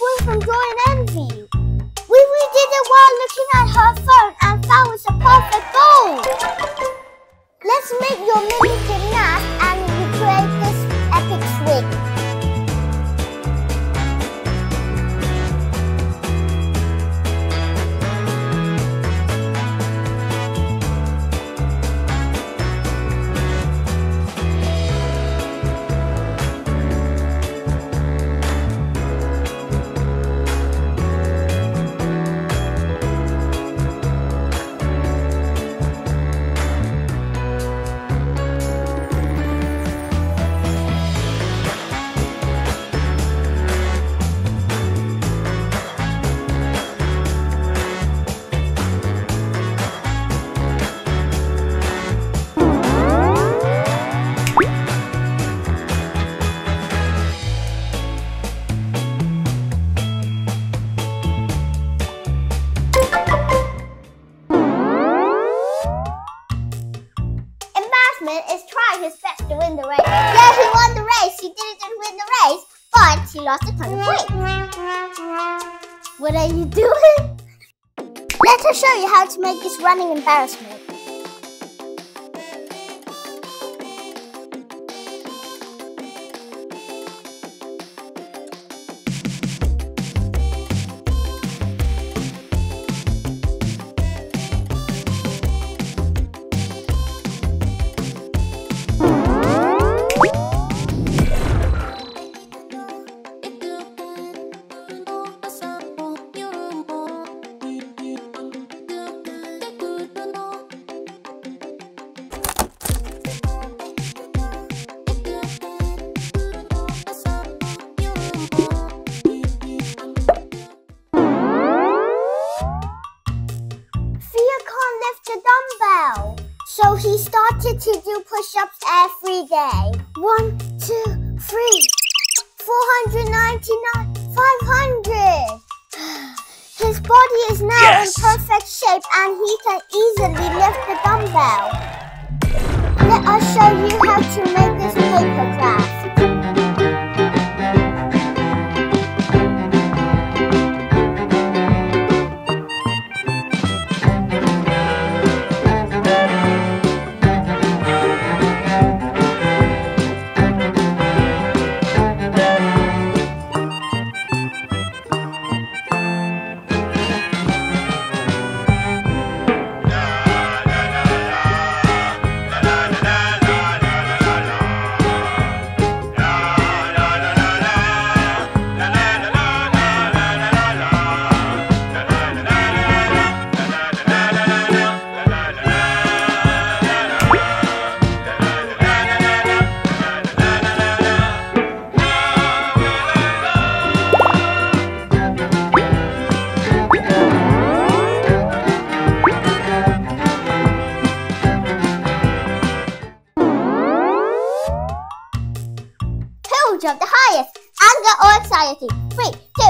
away from joy and envy. We redid it while looking at her phone and found it's a perfect goal. Let's make your mini gymnast and recreate this epic swing. Is trying his best to win the race. Yeah, he won the race. He didn't win the race, but he lost a ton of weight. What are you doing? Let us show you how to make this running embarrassment. So he started to do push-ups every day. 1, 2, 3, 499, 500. His body is now in perfect shape and he can easily lift the dumbbell. Let us show you how to make this paper craft. Jump the highest. Anger or anxiety. 3, 2,